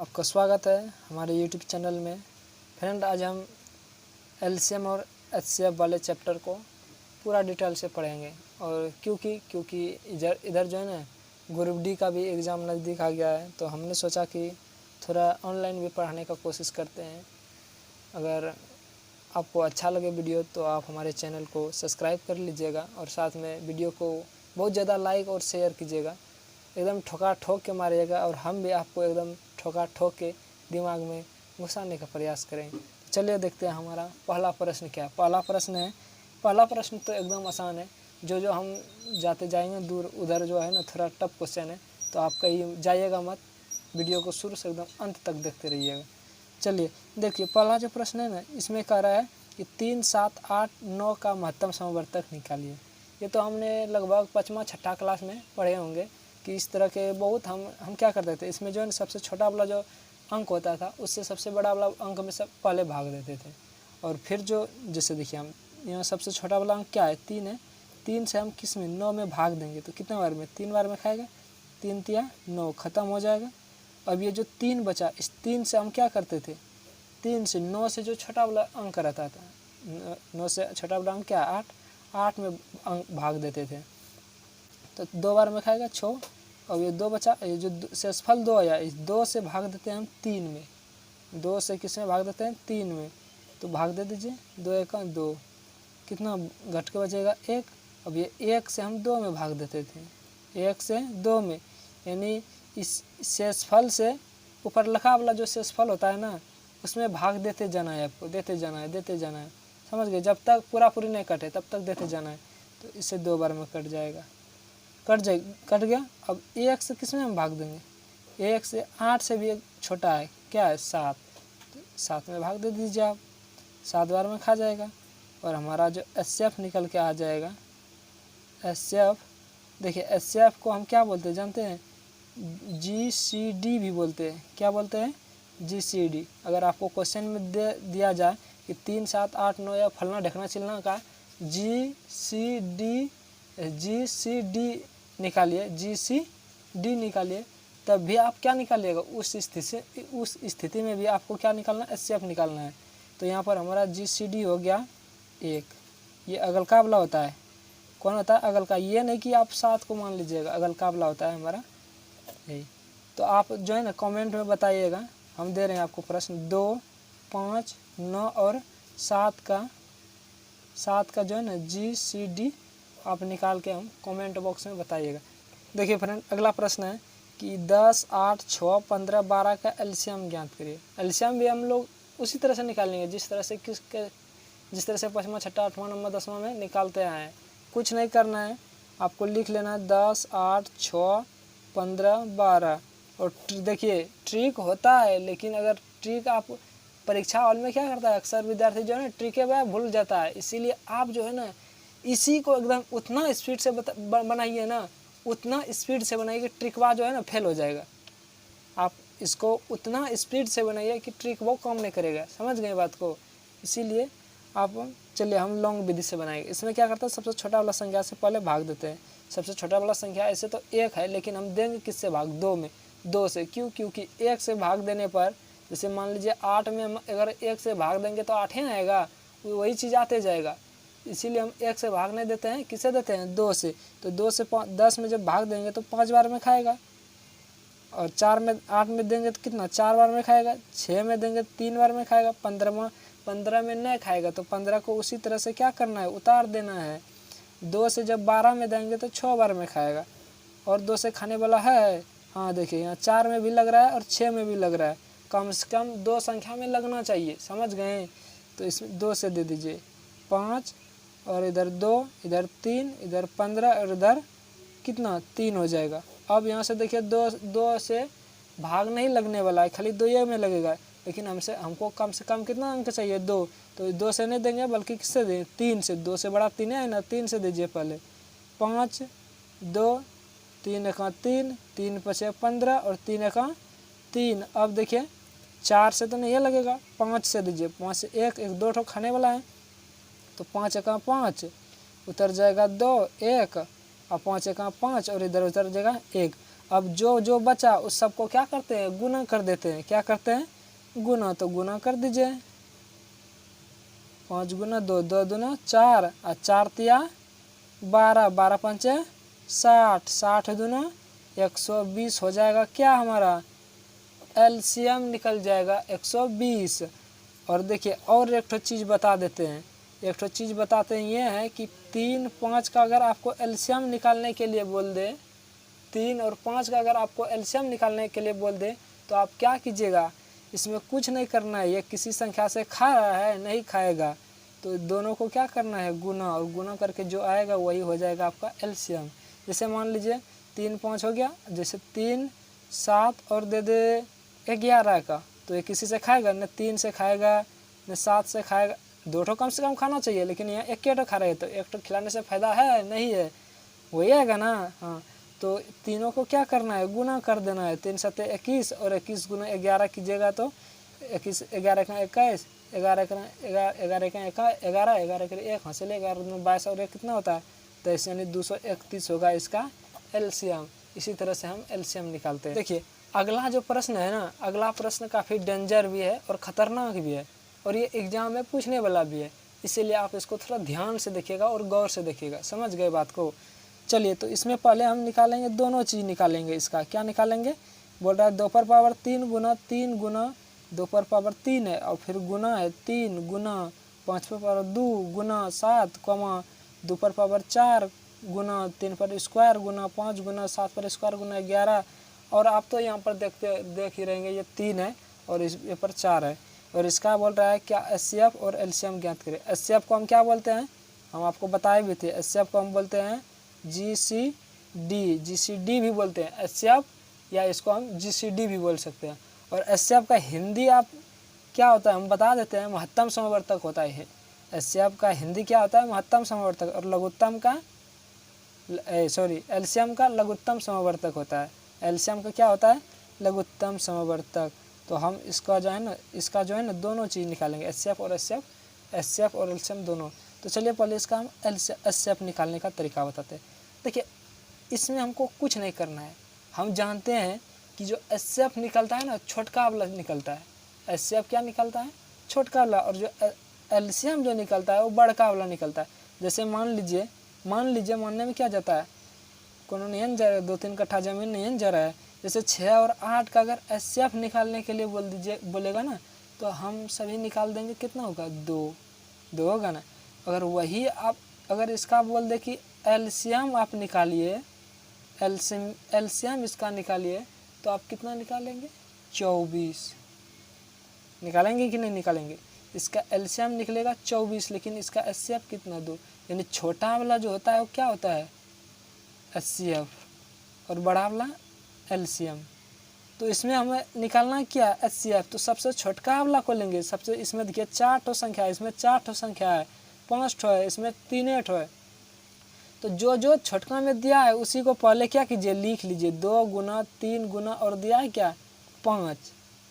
आपका स्वागत है हमारे YouTube चैनल में। फ्रेंड, आज हम एलसीएम और एचसीएफ वाले चैप्टर को पूरा डिटेल से पढ़ेंगे। और क्योंकि इधर जो है ना ग्रुप डी का भी एग्ज़ाम नज़दीक आ गया है, तो हमने सोचा कि थोड़ा ऑनलाइन भी पढ़ाने का कोशिश करते हैं। अगर आपको अच्छा लगे वीडियो तो आप हमारे चैनल को सब्सक्राइब कर लीजिएगा और साथ में वीडियो को बहुत ज़्यादा लाइक और शेयर कीजिएगा। एकदम ठोका ठोक के मारिएगा और हम भी आपको एकदम ठोका ठोक के दिमाग में घुसाने का प्रयास करेंगे। चलिए देखते हैं हमारा पहला प्रश्न क्या है। पहला प्रश्न तो एकदम आसान है। जो हम जाते जाएंगे दूर, उधर जो है ना थोड़ा टफ क्वेश्चन है, तो आप कहीं जाइएगा मत, वीडियो को शुरू से एकदम अंत तक देखते रहिएगा। चलिए देखिए, पहला जो प्रश्न है ना, इसमें कह रहा है कि 3, 7, 8, 9 का महत्तम समवर्तक निकालिए। ये तो हमने लगभग 5वां 6ठा क्लास में पढ़े होंगे कि इस तरह के बहुत हम क्या करते थे। इसमें जो है सबसे छोटा वाला जो अंक होता था उससे सबसे बड़ा वाला अंक में सब पहले भाग देते थे। और फिर जो जैसे देखिए, हम यहाँ सबसे छोटा वाला अंक क्या है, 3 है। 3 से हम किस में 9 में भाग देंगे तो कितने बार में, 3 बार में खाएगा। 3 तिया 9, ख़त्म हो जाएगा। अब ये जो 3 बचा, इस 3 से हम क्या करते थे, 3 से 9 से जो छोटा वाला अंक रहता था, 9 से छोटा वाला अंक क्या, 8 में अंक भाग देते थे। तो 2 बार में खाएगा 6। और ये 2 बचा, ये जो शेषफल 2 आया, इस 2 से भाग देते हैं हम 3 में। 2 से किस में भाग देते हैं, 3 में। तो भाग दे दीजिए, 2 1 2, कितना घट के बचेगा 1। अब ये 1 से हम 2 में भाग देते थे, 1 से 2 में, यानी इस शेषफल से ऊपर लिखा वाला जो शेषफल होता है ना, उसमें भाग देते जाना है आपको, देते जाना है, समझ गए। जब तक पूरी नहीं कटे तब तक देते जाना है। तो इससे 2 बार में कट जाएगा, कट गया। अब 1 से किस में हम भाग देंगे, 1 से 8 से भी एक छोटा है, क्या है 7। तो 7 में भाग दे दीजिए आप, 7 बार में खा जाएगा। और हमारा जो एचसीएफ निकल के आ जाएगा, एचसीएफ देखिए, एचसीएफ को हम क्या बोलते हैं जानते हैं, GCD भी बोलते हैं। क्या बोलते हैं, GCD। अगर आपको क्वेश्चन में दिया जाए कि 3, 7, 8, 9 या फलना ढकना चिलना का GCD निकालिए, GCD निकालिए, तब भी आप क्या निकालिएगा, उस स्थिति में भी आपको क्या निकालना है, एचसीएफ निकालना है। तो यहाँ पर हमारा GCD हो गया 1। ये अगल काबला होता है, कौन होता है, अगल का। ये नहीं कि आप 7 को मान लीजिएगा, अगल काबला होता है हमारा यही। तो आप जो है ना कमेंट में बताइएगा, हम दे रहे हैं आपको प्रश्न। 2, 5, 9 और 7 का जो है ना GCD आप निकाल के हम कमेंट बॉक्स में बताइएगा। देखिए फ्रेंड, अगला प्रश्न है कि 10, 8, 6, 15, 12 का एलसीएम ज्ञात करिए। एलसीएम भी हम लोग उसी तरह से निकालेंगे जिस तरह से 5वां 6ठा 8वां 9वां 10वां में निकालते आए हैं। कुछ नहीं करना है, आपको लिख लेना है 10, 8, 6, 15, 12। और देखिए ट्रिक होता है, लेकिन अगर ट्रिक आप परीक्षा हॉल में क्या करता है, अक्सर विद्यार्थी जो है ना ट्रिक है वह भूल जाता है। इसीलिए आप जो है ना इसी को एकदम उतना स्पीड से बनाइए ना, उतना स्पीड से बनाइए कि ट्रिकवा जो है ना फेल हो जाएगा। आप इसको उतना स्पीड से बनाइए कि ट्रिक वो काम नहीं करेगा, समझ गए बात को। इसीलिए आप चलिए हम लॉन्ग विधि से बनाएंगे। इसमें क्या करते हैं, सबसे छोटा वाला संख्या से पहले भाग देते हैं। सबसे छोटा वाला संख्या ऐसे तो 1 है, लेकिन हम देंगे किससे भाग, 2 में, 2 से। क्योंकि 1 से भाग देने पर, जैसे मान लीजिए 8 में हम अगर 1 से भाग देंगे तो 8 ही आएगा, वही चीज़ आते जाएगा। इसीलिए हम 1 से भाग नहीं देते हैं, किससे देते हैं, 2 से। तो 2 से 10 में जब भाग देंगे तो 5 बार में खाएगा। और 8 में देंगे तो कितना, 4 बार में खाएगा। 6 में देंगे 3 बार में खाएगा। 15 में नहीं खाएगा, तो 15 को उसी तरह से क्या करना है, उतार देना है। 2 से जब 12 में देंगे तो 6 बार में खाएगा। और 2 से खाने वाला है, हाँ देखिए यहाँ 4 में भी लग रहा है और 6 में भी लग रहा है। कम से कम 2 संख्या में लगना चाहिए, समझ गए। तो इसमें 2 से दे दीजिए 5, और इधर 2, इधर 3, इधर 15 और इधर कितना 3 हो जाएगा। अब यहाँ से देखिए 2 से भाग नहीं लगने वाला है, खाली 2 में लगेगा। लेकिन हमको कम से कम कितना अंक चाहिए, 2। तो 2 से नहीं देंगे, बल्कि किससे दें, 3 से। 2 से बड़ा 3 है ना, 3 से दीजिए पहले। 5, 2, 3 1 3, 3 5 15 और 3 1 3। अब देखिए 4 से तो नहीं लगेगा, 5 से दीजिए। 5 से 1 2 ठो खाने वाला है, तो 5 1 5, उतर जाएगा 2 1, और 5 1 5, और इधर उतर जाएगा 1। अब जो जो बचा उस सबको क्या करते हैं, गुना कर देते हैं। क्या करते हैं, गुना। तो गुना कर दीजिए, 5 गुना 2, 2 दूना 4 और 4 तिया 12, 12 पंचे 60, 60 दूना 120 हो जाएगा क्या हमारा, एलसीएम निकल जाएगा 120। और देखिए और एक चीज़ बता देते हैं, एक चीज़ बताते हैं, ये है कि 3, 5 का अगर आपको एलसीएम निकालने के लिए बोल दे, 3 और 5 का अगर आपको एलसीएम निकालने के लिए बोल दे तो आप क्या कीजिएगा, इसमें कुछ नहीं करना है, ये किसी संख्या से खा रहा है नहीं खाएगा, तो दोनों को क्या करना है, गुना, और गुना करके जो आएगा वही हो जाएगा आपका एलसीएम। जैसे मान लीजिए 3, 5 हो गया, जैसे 3, 7 और दे दे 11 का, तो ये किसी से खाएगा न, 3 से खाएगा न 7 से खाएगा, 2 कम से कम खाना चाहिए, लेकिन यहाँ 1 खा रहे हैं, तो 1 खिलाने से फायदा है नहीं है, वही आएगा ना। हाँ, तो तीनों को क्या करना है, गुना कर देना है। 3 7 21 और 21 गुना 11 कीजिएगा तो 21, 11 का 21, 11 का 11 का 11, 11 का 1 हासिल, 11 दूना 22 और 1 कितना होता है 23, यानी 231 होगा इसका एलसीएम। इसी तरह से हम एलसीएम निकालते हैं। देखिए अगला जो प्रश्न है ना, अगला प्रश्न काफ़ी डेंजर भी है और ख़तरनाक भी है, और ये एग्जाम में पूछने वाला भी है, इसीलिए आप इसको थोड़ा ध्यान से देखिएगा और गौर से देखिएगा। समझ गए बात को। चलिए तो इसमें पहले हम निकालेंगे, दोनों चीज़ निकालेंगे। इसका क्या निकालेंगे, बोल रहा है 2 पर पावर 3 गुना 3 गुना 2 पर पावर 3 है, और फिर गुना है 3 गुना 5 पर पावर 2 गुना 7, 2 पर पावर 4 गुना 3 पर स्क्वायर गुना 5 गुना 7 पर स्क्वायर गुना 11। और आप तो यहाँ पर देख ही रहेंगे, ये 3 है और इस ये पर 4 है। और इसका बोल रहा है क्या, एचसीएफ और एलसीएम ज्ञात करें। एचसीएफ को हम क्या बोलते हैं, हम आपको बताए भी थे, एचसीएफ को हम बोलते हैं जीसीडी भी बोलते हैं एचसीएफ, या इसको हम जीसीडी भी बोल सकते हैं। और एचसीएफ का हिंदी आप क्या होता है हम बता देते हैं, महत्तम समवर्तक होता है। एचसीएफ का हिंदी क्या होता है, महत्तम समवर्तक, और लघुत्तम का एलसीएम का लघुत्तम समवर्तक होता है। एलसीएम का क्या होता है, लघुत्तम समवर्तक। तो हम इसका जो है ना दोनों चीज़ निकालेंगे, एचसीएफ और एलसीएम दोनों। तो चलिए पहले इसका हम एचसीएफ निकालने का तरीका बताते हैं। देखिए इसमें हमको कुछ नहीं करना है, हम जानते हैं कि जो एचसीएफ निकलता है ना छोटका वाला निकलता है। एचसीएफ क्या निकलता है, छोटका वाला, और जो एलसीएम जो निकलता है वो बड़का वाला निकलता है। जैसे मान लीजिए मानने में क्या जाता है, कोनो नहीं जा रहा है, 2-3 कट्ठा जमीन नहीं जा रहा है। जैसे 6 और 8 का अगर एचसीएफ निकालने के लिए बोलेगा ना, तो हम सभी निकाल देंगे, कितना होगा, 2 होगा ना। अगर वही आप अगर इसका बोल दे कि एलसीएम आप निकालिए, एलसीएम इसका निकालिए, तो आप कितना निकालेंगे, 24 निकालेंगे कि नहीं निकालेंगे। इसका एलसीएम निकलेगा 24, लेकिन इसका एचसीएफ कितना, 2, यानी छोटा वाला जो होता है वो क्या होता है, एचसीएफ, और बड़ा वाला एलसीएम। तो इसमें हमें निकालना क्या है, एचसीएफ। तो सबसे छोटका वाला को लेंगे, सबसे, इसमें देखिए 4 ठो संख्या है, इसमें 4 ठो संख्या है, 5 ठो है, इसमें 3 ठो है। तो जो छोटका में दिया है उसी को पहले क्या कीजिए, लिख लीजिए, 2 गुना 3 गुना और दिया है क्या, 5,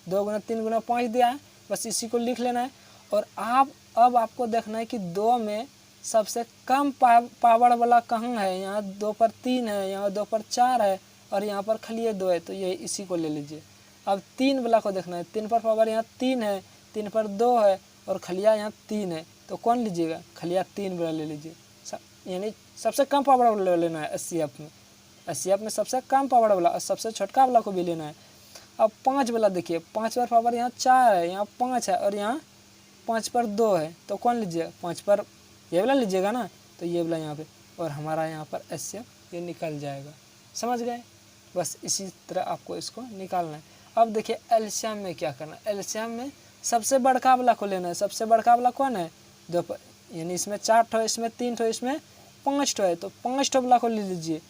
2 गुना 3 गुना 5 दिया है, बस इसी को लिख लेना है। और अब आपको देखना है कि 2 में सबसे कम पावर वाला कहाँ है, यहाँ 2 पर 3 है, यहाँ 2 पर 4 है, और यहाँ पर खाली 2 है, तो ये इसी को ले लीजिए। अब 3 वाला को देखना है, 3 पर पावर यहाँ 3 है, 3 पर 2 है, और खलिया यहाँ 3 है, तो कौन लीजिएगा, खलिया 3 वाला ले लीजिए, यानी सबसे कम पावर वाला लेना है एचसीएफ में। एचसीएफ में सबसे कम पावर वाला और सबसे छोटका वाला को भी लेना है। अब 5 वाला देखिए, 5 पर पावर यहाँ 4 है, यहाँ 5 है, और यहाँ 5 पर 2 है, तो कौन लीजिएगा, 5 पर ये वाला लीजिएगा ना, तो ये वाला यहाँ पे, और हमारा यहाँ पर एचसीएफ ये निकल जाएगा। समझ गए, बस इसी तरह आपको इसको निकालना है। अब देखिए एलसीएम में क्या करना है, एलसीएम में सबसे बड़का वाला को लेना है। सबसे बड़का वाला कौन है, 2, यानी इसमें 4 ठो, इसमें 3 ठो, इसमें 5 ठो है, तो 5 ठो वाला को ले लीजिए।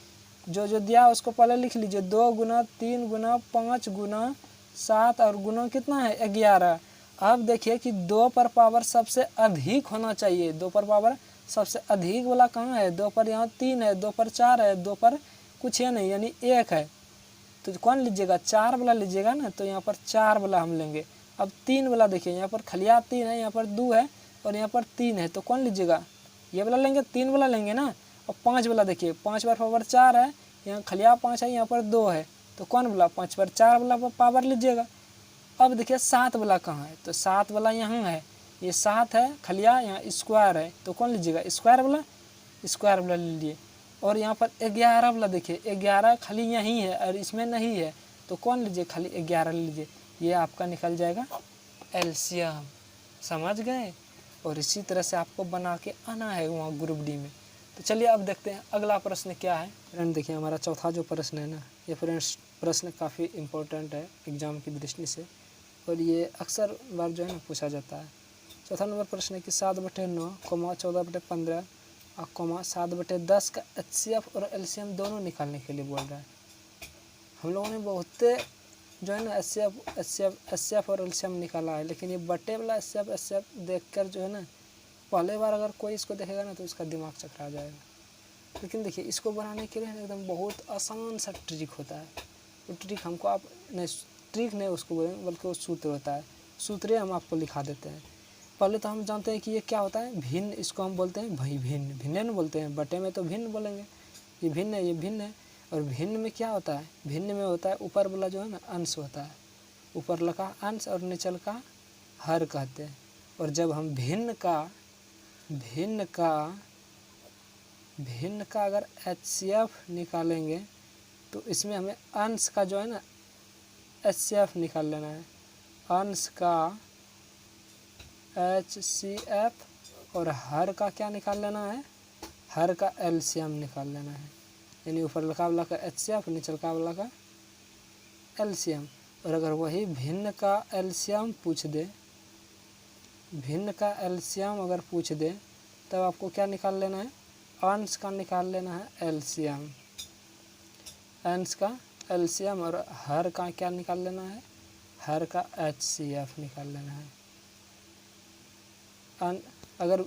जो दिया उसको पहले लिख लीजिए, 2 गुना 3 गुना 5 गुना 7 और गुना कितना है, 11। अब देखिए कि 2 पर पावर सबसे अधिक होना चाहिए, 2 पर पावर सबसे अधिक वाला कहाँ है, 2 पर यहाँ 3 है, 2 पर 4 है, 2 पर कुछ है नहीं, यानी 1 है, तो कौन लीजिएगा, 4 वाला लीजिएगा ना, तो यहाँ पर 4 वाला हम लेंगे। अब 3 वाला देखिए, यहाँ पर खलिया 3 है, यहाँ पर 2 है, और यहाँ पर 3 है, तो कौन लीजिएगा, ये वाला लेंगे, 3 वाला लेंगे ना। और 5 वाला देखिए, 5 पर पावर 4 है, यहाँ खलिया 5 है, यहाँ पर 2 है, तो कौन वाला 5 पर 4 वाला पावर लीजिएगा। अब देखिए 7 वाला कहाँ है, तो 7 वाला यहाँ है, ये 7 है खलिया, यहाँ स्क्वायर है, तो कौन लीजिएगा स्क्वायर वाला लीजिए। और यहाँ पर 11 वाला देखिए 11 खाली यहीं है और इसमें नहीं है, तो कौन लीजिए खाली 11 लीजिए। ये आपका निकल जाएगा एलसीएम, समझ गए। और इसी तरह से आपको बना के आना है वहाँ ग्रुप डी में। तो चलिए अब देखते हैं अगला प्रश्न क्या है। फ्रेंड देखिए हमारा चौथा जो प्रश्न है ना, ये फ्रेंड्स प्रश्न काफ़ी इम्पोर्टेंट है एग्जाम की दृष्टि से, और ये अक्सर बार जो है ना पूछा जाता है। चौथा नंबर प्रश्न है कि 7/9, 14/15 और 7/10 का एचसीएफ और एलसीएम दोनों निकालने के लिए बोल रहा है। हम लोगों ने बहुत जो है ना एचसीएफ और एलसीएम निकाला है, लेकिन ये बटे वाला एचसीएफ देखकर जो है ना पहले बार अगर कोई इसको देखेगा ना तो उसका दिमाग चकरा जाएगा। लेकिन देखिए इसको बनाने के लिए एकदम बहुत आसान सा ट्रिक होता है। वो ट्रिक हमको आप नहीं, ट्रिक नहीं उसको बोलेंगे बल्कि वो सूत्र होता है, सूत्र हम आपको लिखा देते हैं। पहले तो हम जानते हैं कि ये क्या होता है, भिन्न, इसको हम बोलते हैं भाई भिन्न बोलते हैं, बटे में तो भिन्न बोलेंगे, ये भिन्न है, ये भिन्न है। और भिन्न में क्या होता है, भिन्न में होता है ऊपर वाला जो है ना अंश होता है, ऊपर लगा अंश और निचल का हर कहते हैं। और जब हम भिन्न का अगर एचसीएफ निकालेंगे तो इसमें हमें अंश का जो है ना एचसीएफ निकाल लेना है, अंश का एचसीएफ, और हर का क्या निकाल लेना है, हर का एलसीएम निकाल लेना है। यानी ऊपर लगा वाला का एचसीएफ, निचल का वाला का एलसीएम। और अगर वही भिन्न का एलसीएम पूछ दे, भिन्न का एलसीएम अगर पूछ दे तब आपको क्या निकाल लेना है, अंश का निकाल लेना है एलसीएम, अंश का एलसीएम, और हर का क्या निकाल लेना है, हर का एचसीएफ निकाल लेना है। अगर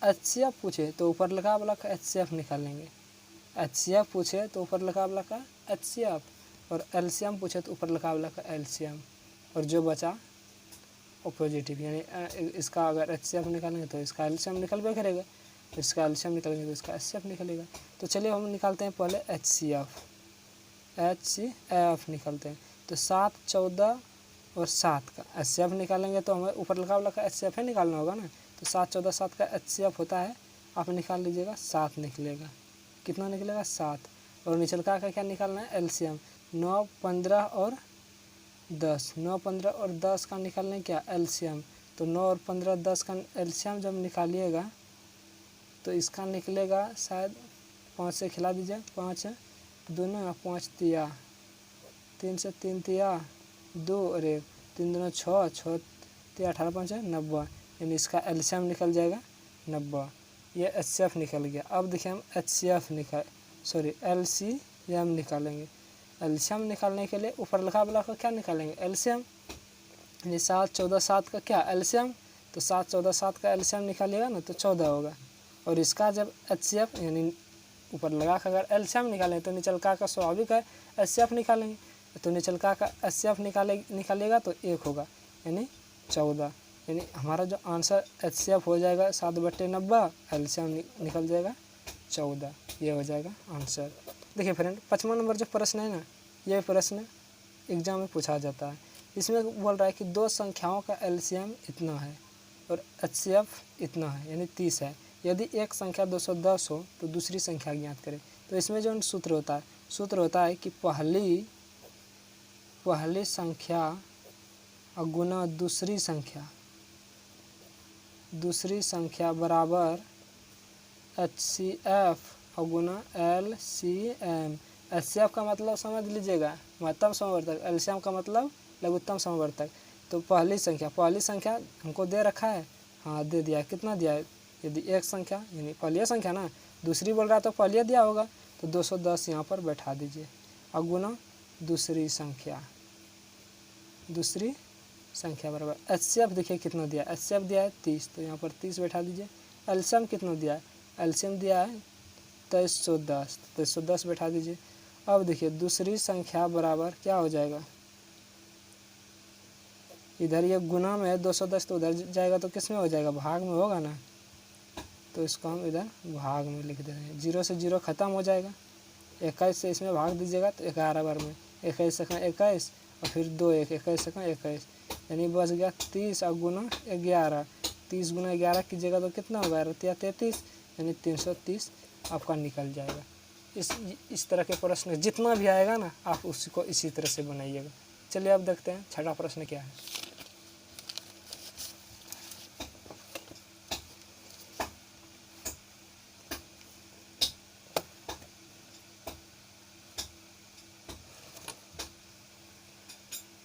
एचसीएफ पूछे तो ऊपर लगा वाला का एचसीएफ निकालेंगे, एचसीएफ पूछे तो ऊपर लगा वाला का एचसीएफ, और एलसीएम पूछे तो ऊपर लगा वाला का एलसीएम, और जो बचा ऑपोजिटिव, यानी इसका अगर एचसीएफ निकालेंगे तो इसका एलसीएम निकलबे करेगा, इसका एलसीएम निकालेंगे तो इसका एचसीएफ निकलेगा। तो चलिए हम निकालते हैं पहले एचसीएफ निकालते हैं। तो 7, 14 और 7 का एचसीएफ निकालेंगे तो हमें ऊपर लगा वाला का एचसीएफ ही निकालना होगा ना। तो 7, 14, 7 का एचसीएफ होता है, आप निकाल लीजिएगा 7 निकलेगा। कितना निकलेगा 7। और निचल का क्या निकालना है एलसीएम, 9, 15 और 10, 9, 15 और 10 का निकालना क्या एलसीएम। तो 9 और 15, 10 का एलसीएम जब निकालिएगा तो इसका निकलेगा शायद 5 से खिला दीजिए, 5 दोनों 5 तिया, 3 से 3 तिया 2 और 1, 3 दूना 6, 6 तिया 18, 5 90, यानी इसका एलसीएम निकल जाएगा 90। ये एचसीएफ निकल गया। अब देखिए हम एलसीएम निकालेंगे। एलसीएम निकालने के लिए ऊपर लिखा वाला का क्या निकालेंगे एलसीएम, यानी 7, 14, 7 का क्या एलसीएम। तो 7, 14, 7 का एलसीएम निकालिएगा ना तो 14 होगा। और इसका जब एचसीएफ यानी ऊपर लगा कर अगर एलसीएम निकालें तो निचल का स्वाभाविक है एचसीएफ निकालेंगे, तो निचल का एचसीएफ निकालेगा तो 1 होगा, यानी 14। यानी हमारा जो आंसर एचसीएफ हो जाएगा 7/90, एलसीएम निकल जाएगा 14। ये हो जाएगा आंसर। देखिए फ्रेंड 55 नंबर जो प्रश्न है ना, ये प्रश्न एग्जाम में पूछा जाता है। इसमें बोल रहा है कि 2 संख्याओं का एलसीएम इतना है और एचसीएफ इतना है, यानी 30 है। यदि एक संख्या 210 हो तो दूसरी संख्या ज्ञात करें। तो इसमें जो सूत्र होता है कि पहली संख्या गुना दूसरी संख्या बराबर एचसीएफ और गुना एलसीएम। एचसीएफ का मतलब समझ लीजिएगा महत्तम समवर्तक, एलसीएम का मतलब लघुत्तम समवर्तक। तो पहली संख्या हमको दे रखा है, हाँ दे दिया है। कितना दिया है, यदि एक संख्या यानी पहली संख्या ना, दूसरी बोल रहा तो पहले दिया होगा, तो 210 यहाँ पर बैठा दीजिए। और गुना दूसरी संख्या बराबर एचसीएफ देखिए कितना दिया है, एचसीएफ दिया है 30, तो यहाँ पर 30 बैठा दीजिए। एलसीएम कितना दिया है, एलसीएम दिया है 2310, 2310 बैठा दीजिए। अब देखिए दूसरी संख्या बराबर क्या हो जाएगा, इधर ये गुना में है 210 तो उधर जाएगा तो किस में हो जाएगा, भाग में होगा ना। तो इसको हम इधर भाग में लिख दे रहे हैं। 0 से 0 खत्म हो जाएगा, 21 से इसमें भाग दीजिएगा तो 11 बार में 21 एकम 21 और फिर 2 1 21 एकम 21, यानी बच गया 30 और गुना 11। 30 गुना 11 कीजिएगा तो कितना होगा, 33, यानी 330 आपका निकल जाएगा। इस तरह के प्रश्न जितना भी आएगा ना आप उसको इसी तरह से बनाइएगा। चलिए अब देखते हैं छठा प्रश्न क्या है।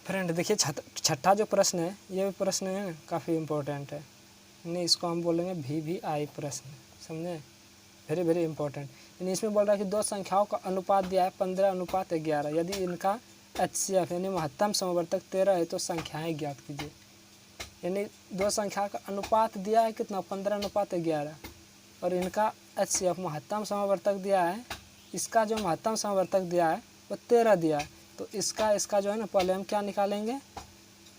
फ्रेंड देखिए छठा जो प्रश्न है ये भी प्रश्न है काफ़ी इम्पोर्टेंट है, नहीं इसको हम बोलेंगे VVI प्रश्न, समझे, वेरी वेरी इंपॉर्टेंट। यानी इसमें बोल रहा है कि दो संख्याओं का अनुपात दिया है 15:11, यदि इनका HCF यानी महत्तम समवर्तक 13 है तो संख्याएं ज्ञात कीजिए। यानी दो संख्या का अनुपात दिया है कितना, 15:11 और इनका HCF महत्तम समवर्तक दिया है, इसका जो महत्तम समवर्तक दिया है वो 13 दिया है, तो इसका जो है ना पहले हम क्या निकालेंगे,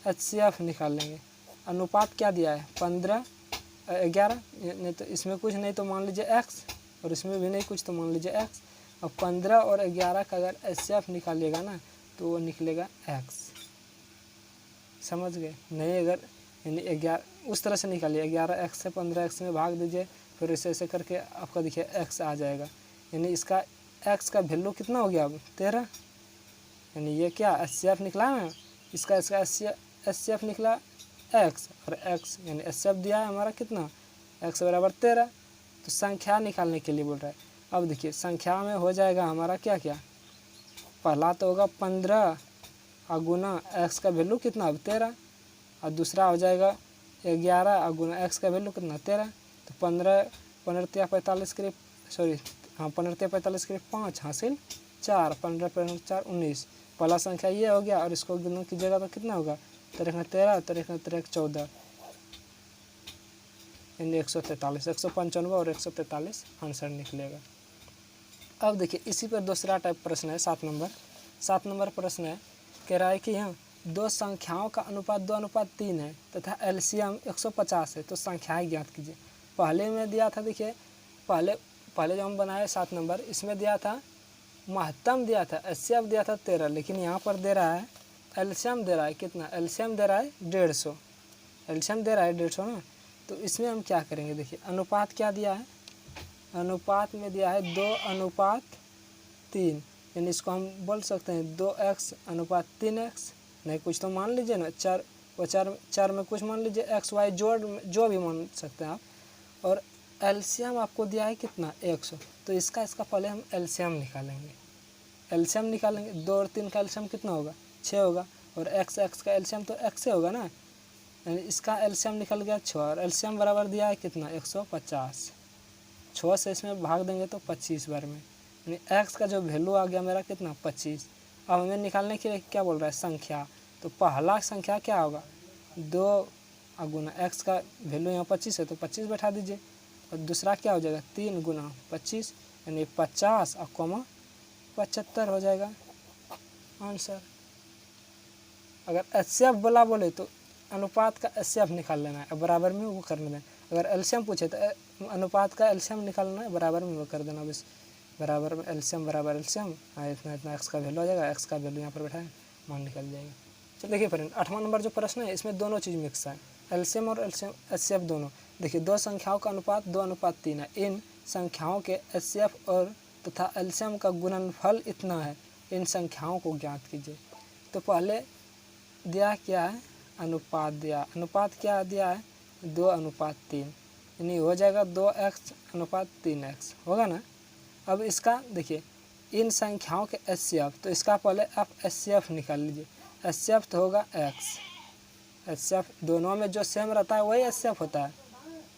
HCF निकाल लेंगे। अनुपात क्या दिया है 15:11, नहीं तो इसमें कुछ नहीं तो मान लीजिए x, और इसमें भी नहीं कुछ तो मान लीजिए x। और 15 और 11 का अगर HCF निकालिएगा ना तो वो निकलेगा x, समझ गए, नहीं अगर यानी 11 उस तरह से निकालिए, 11x से 15x में भाग दीजिए, फिर ऐसे करके आपका देखिए x आ जाएगा। यानी इसका x का वैल्यू कितना हो गया अब 13, यानी ये क्या HCF निकला ना, इसका HCF निकला x, और x यानी HCF दिया है हमारा कितना, x बराबर 13, तो संख्या निकालने के लिए बोल रहा है। अब देखिए संख्या में हो जाएगा हमारा क्या क्या, पहला तो होगा 15 और गुना x का वैल्यू कितना अब 13, और दूसरा हो जाएगा 11 और गुना x का वैल्यू कितना 13, तो 15 45 करीब 45 करीब 5 हासिल 4, 15 4 19, पहला संख्या ये हो गया, और इसको गुना कीजिएगा तो कितना होगा 13 13 13 13 14, यानी 143, 195 और 143 आंसर निकलेगा। अब देखिए इसी पर दूसरा टाइप प्रश्न है 7 नंबर प्रश्न है, कह रहा है कि यहाँ दो संख्याओं का अनुपात 2:3 है तथा LCM 150 है, तो संख्याएं ज्ञात कीजिए। पहले में दिया था, देखिए पहले जो हम बनाए 7 नंबर, इसमें दिया था महत्तम दिया था, HCF दिया था 13, लेकिन यहाँ पर दे रहा है LCM दे रहा है कितना, LCM दे रहा है 150, LCM दे रहा है 150 ना। तो इसमें हम क्या करेंगे, देखिए अनुपात क्या दिया है, अनुपात में दिया है 2:3, यानी इसको हम बोल सकते हैं 2x/3x, नहीं कुछ तो मान लीजिए ना, 4 में कुछ मान लीजिए x y जोड़ जो भी मान सकते हैं आप, और LCM आपको दिया है कितना 100, तो इसका पहले हम LCM निकालेंगे। 2 और 3 का LCM कितना होगा 6 होगा, और x का LCM तो x से होगा ना, यानी इसका LCM निकल गया 6, और LCM बराबर दिया है कितना 150, 6 से इसमें भाग देंगे तो 25 बार में, यानी x का जो वैल्यू आ गया मेरा कितना 25। अब हमें निकालने के लिए क्या बोल रहा है संख्या, तो पहला संख्या क्या होगा 2 गुना x का वैल्यू यहाँ 25 है तो 25 बैठा दीजिए, और दूसरा क्या हो जाएगा 3 गुना 25, यानी 50 और कॉमा 75 हो जाएगा आंसर। अगर HCF बोले तो अनुपात का HCF निकाल लेना है, बराबर में वो कर देना है। अगर LCM पूछे तो अनुपात का LCM निकालना है, बराबर में वो कर देना, बस बराबर में LCM बराबर LCM, इतना x का वैल्यू आ जाएगा, x का वैल्यू यहाँ पर बैठाए मान निकल जाएगा। चलो देखिए फ्रेंड 8वां नंबर जो प्रश्न है इसमें दोनों चीज़ मिक्स है, LCM और HCF दोनों। देखिए दो संख्याओं का अनुपात 2:3 है, इन संख्याओं के HCF और तथा LCM का गुणनफल इतना है, इन संख्याओं को ज्ञात कीजिए। तो पहले दिया क्या है अनुपात दिया, अनुपात क्या दिया है 2:3, यानी हो जाएगा 2x/3x होगा ना। अब इसका देखिए इन संख्याओं के HCF, तो इसका पहले आप HCF निकाल लीजिए, HCF तो होगा x, HCF दोनों में जो सेम रहता है वही HCF होता है,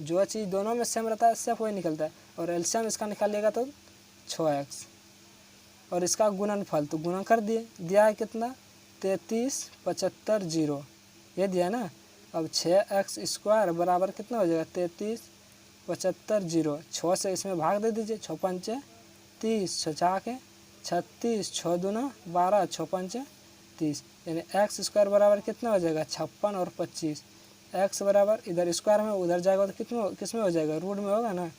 जो चीज़ दोनों में सेम रहता है HCF वही निकलता है, और LCM इसका निकालिएगा तो 6x, और इसका गुणनफल तो गुणा कर दिया है कितना 33 75 0, ये दिया ना। अब 6x² बराबर कितना हो जाएगा 33 75 0, 6 से इसमें भाग दे दीजिए, 6 पंचे 30, 6 के 36, 6 दूना 12, 6 पंचे 30, यानी x² बराबर कितना हो जाएगा 56 और 25, x बराबर इधर स्क्वायर में उधर जाएगा तो किस में हो जाएगा रूट में होगा ना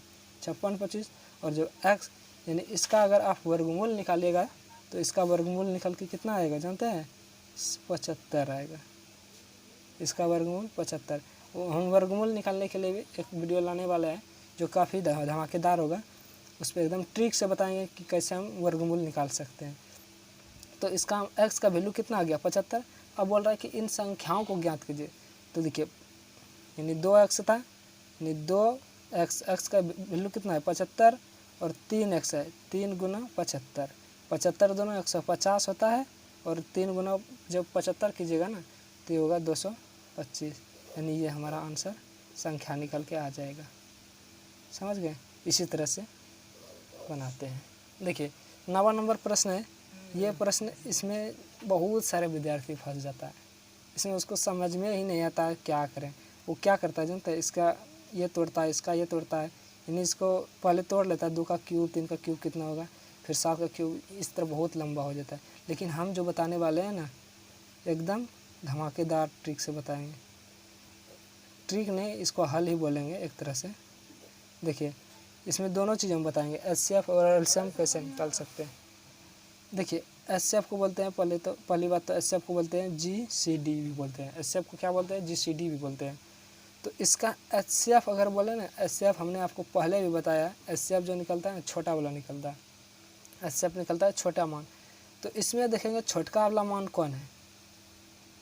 56 25, और जो x यानी इसका अगर आप वर्गमूल निकालिएगा तो इसका वर्गमूल निकल के कितना आएगा जानते हैं? 75 आएगा। इसका वर्गमूल 75। हम वर्गमूल निकालने के लिए भी एक वीडियो लाने वाले हैं जो काफ़ी धमाकेदार होगा। उस पर एकदम ट्रिक से बताएंगे कि कैसे हम वर्गमूल निकाल सकते हैं। तो इसका x का वैल्यू कितना आ गया? 75। अब बोल रहा है कि इन संख्याओं को ज्ञात कीजिए। तो देखिए यानी 2x था, यानी 2x, x का वैल्यू कितना है? 75 और 3x है, 3 गुना 75, 75 दोनों 150 होता है और 3 गुना जब 75 कीजिएगा ना तो ये होगा 225, यानी ये हमारा आंसर संख्या निकल के आ जाएगा। समझ गए? इसी तरह से बनाते हैं। देखिए 9वां नंबर प्रश्न है। ये प्रश्न इसमें बहुत सारे विद्यार्थी फंस जाता है, इसमें उसको समझ में ही नहीं आता है क्या करें। वो क्या करता है जानते हैं? इसका ये तोड़ता है, इसका ये तोड़ता है, यानी इसको पहले तोड़ लेता है। 2 का क्यूब, 3 का क्यूब कितना होगा, फिर 7 का क्यूब, इस तरह बहुत लंबा हो जाता है। लेकिन हम जो बताने वाले हैं ना एकदम धमाकेदार ट्रिक से बताएंगे। ट्रिक नहीं, इसको हल ही बोलेंगे एक तरह से। देखिए इसमें दोनों चीज़ हम बताएंगे, एचसीएफ और एलसीएम कैसे निकाल सकते हैं। देखिए एचसीएफ को बोलते हैं पहली बात तो एचसीएफ को बोलते हैं जीसीडी भी बोलते हैं। एचसीएफ को क्या बोलते हैं? जीसीडी भी बोलते हैं। तो इसका एचसीएफ अगर बोले ना, एचसीएफ हमने आपको पहले भी बताया, एचसीएफ जो निकलता है छोटा वाला निकलता है, एचसीएफ निकलता है छोटा मान। तो इसमें देखेंगे छोटका वाला मान कौन है?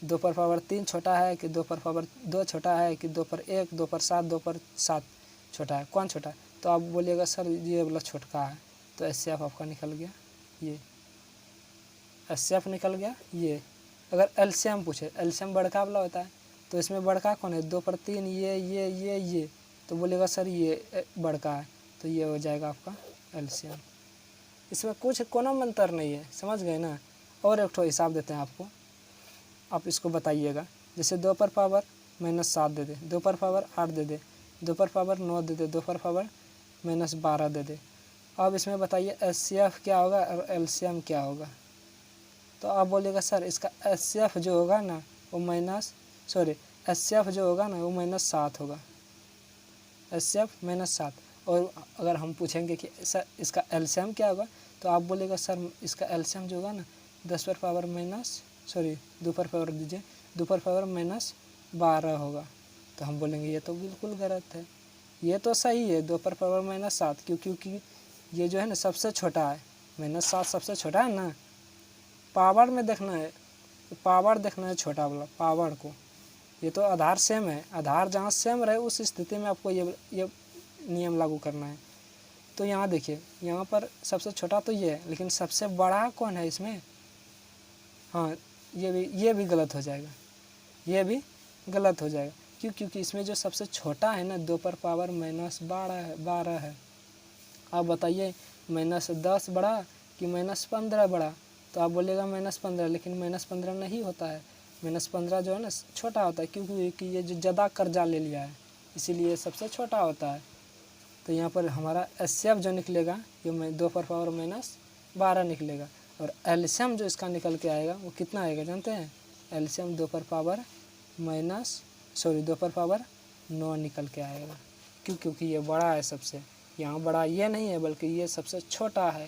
2/3 छोटा है कि 2/2 छोटा है कि 2/1, 2/7, 2/7 छोटा है? कौन छोटा है? तो आप बोलिएगा सर ये वाला छोटका है। तो एचसीएफ आपका निकल गया ये, एचसीएफ निकल गया ये। अगर एलसीएम पूछे, एलसीएम बड़का वाला होता है, तो इसमें बड़का कौन है? 2/3 ये। तो बोलेगा सर ये बड़का है, तो ये हो जाएगा आपका एलसीएम। इसमें कुछ कोनो अंतर नहीं है, समझ गए ना। और एक ठो हिसाब देते हैं आपको, आप इसको बताइएगा। जैसे 2/7 दे दे, 2/8 दे दे, 2/9 दे दे, 2/-12 दे दे। अब इसमें बताइए एचसीएफ क्या होगा और एलसीएम क्या होगा? तो आप बोलिएगा सर इसका एचसीएफ जो होगा ना वो एचसीएफ जो होगा ना वो -7 होगा, एचसीएफ -7। और अगर हम पूछेंगे कि सर इसका एलसीएम क्या होगा, तो आप बोलेगा सर इसका एलसीएम जो होगा ना 2/-12 होगा। तो हम बोलेंगे ये तो बिल्कुल गलत है, ये तो सही है 2/-7, क्योंकि ये जो है ना सबसे छोटा है, -7 सबसे छोटा है ना। पावर में देखना है, पावर देखना है छोटा वाला पावर को। ये तो आधार सेम है, आधार जहाँ सेम रहे उस स्थिति में आपको ये नियम लागू करना है। तो यहाँ देखिए, यहाँ पर सबसे छोटा तो ये है, लेकिन सबसे बड़ा कौन है इसमें? हाँ ये भी गलत हो जाएगा, ये भी गलत हो जाएगा। क्योंकि इसमें जो सबसे छोटा है ना 2/-12 है। आप बताइए -10 बड़ा कि -15 बड़ा? तो आप बोलेगा -15, लेकिन -15 नहीं होता है। -15 जो है ना छोटा होता है, क्योंकि ये जो ज़्यादा कर्जा ले लिया है इसीलिए सबसे छोटा होता है। तो यहाँ पर हमारा एचसीएफ जो निकलेगा ये 2/-12 निकलेगा। और एलसीएम जो इसका निकल के आएगा वो कितना आएगा जानते हैं? एलसीएम 2/9 निकल के आएगा। क्योंकि ये बड़ा है सबसे, यहाँ बड़ा ये नहीं है बल्कि ये सबसे छोटा है,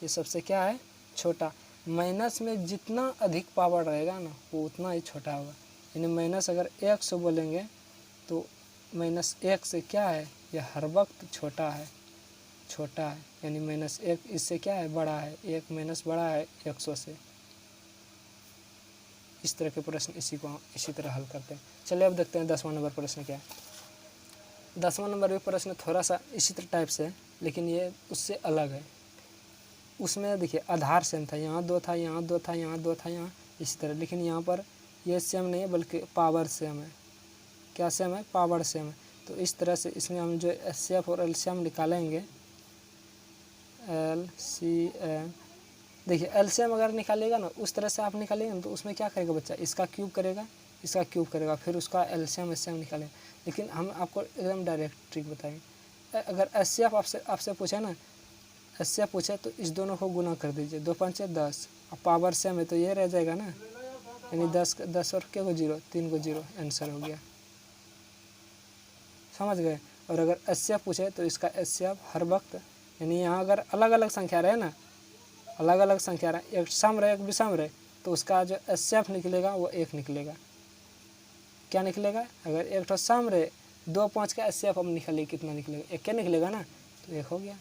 ये सबसे क्या है? छोटा। माइनस में जितना अधिक पावर रहेगा ना वो उतना ही छोटा होगा। यानी माइनस अगर 100 बोलेंगे तो -1 से क्या है? ये हर वक्त छोटा है, यानी -1 इससे क्या है? बड़ा है, 1 माइनस बड़ा है 100 से। इस तरह के प्रश्न इसी तरह हल करते हैं। चलिए अब देखते हैं 10वां नंबर प्रश्न क्या है। 10वां नंबर भी प्रश्न थोड़ा सा इसी तरह टाइप से है, लेकिन ये उससे अलग है। उसमें देखिए आधार सेम था, यहाँ 2 था, यहाँ 2 था, यहाँ 2 था, यहाँ इसी तरह। लेकिन यहाँ पर ये सेम नहीं है बल्कि पावर सेम है। क्या सेम है? पावर सेम है। तो इस तरह से इसमें हम जो एचसीएफ और एलसीएम निकालेंगे, एलसीएम, देखिए एलसीएम अगर निकालेगा ना उस तरह से आप निकालेंगे ना तो उसमें क्या करेगा बच्चा? इसका क्यूब करेगा, इसका क्यूब करेगा, फिर उसका एलसीएम निकालेगा। लेकिन हम आपको एकदम डायरेक्ट ट्रिक बताएंगे। अगर एचसीएफ आपसे पूछे ना, एचसीएफ पूछे तो इस दोनों को गुना कर दीजिए, 2×5 = 10। अब पावर सेम है तो ये रह जाएगा ना, यानी 10 और क्या को 0, 3 को 0, आंसर हो गया। समझ गए? और अगर एचसीएफ पूछे तो इसका एचसीएफ हर वक्त, यानी यहाँ अगर अलग अलग संख्या रहे ना, अलग अलग संख्या रहे, एक सम रहे एक विषम रहे, तो उसका जो एचसीएफ निकलेगा वो 1 निकलेगा। क्या निकलेगा? अगर एक तो सम रहे 2 5 का एचसीएफ अब निकलिए कितना निकलेगा? 1 क्या निकलेगा ना, तो 1 हो गया।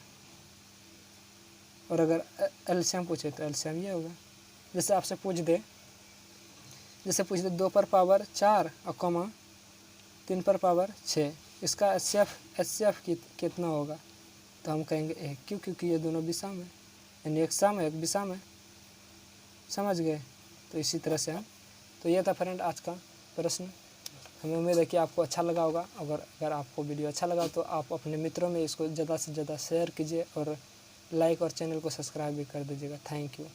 और अगर एलसीएम पूछे तो एलसीएम ये होगा। जैसे आपसे पूछ दे, 2 पर पावर 4 और कॉमा 3 पर पावर 6, इसका एचसीएफ कितना होगा? तो हम कहेंगे 1, क्योंकि ये दोनों विषम है, यानी एक सम है एक विषम है। समझ गए? तो इसी तरह से हम, तो ये था फ्रेंड आज का प्रश्न। हमें उम्मीद है कि आपको अच्छा लगा होगा। अगर आपको वीडियो अच्छा लगा तो आप अपने मित्रों में इसको ज़्यादा से ज़्यादा शेयर कीजिए और लाइक और चैनल को सब्सक्राइब भी कर दीजिएगा। Thank you.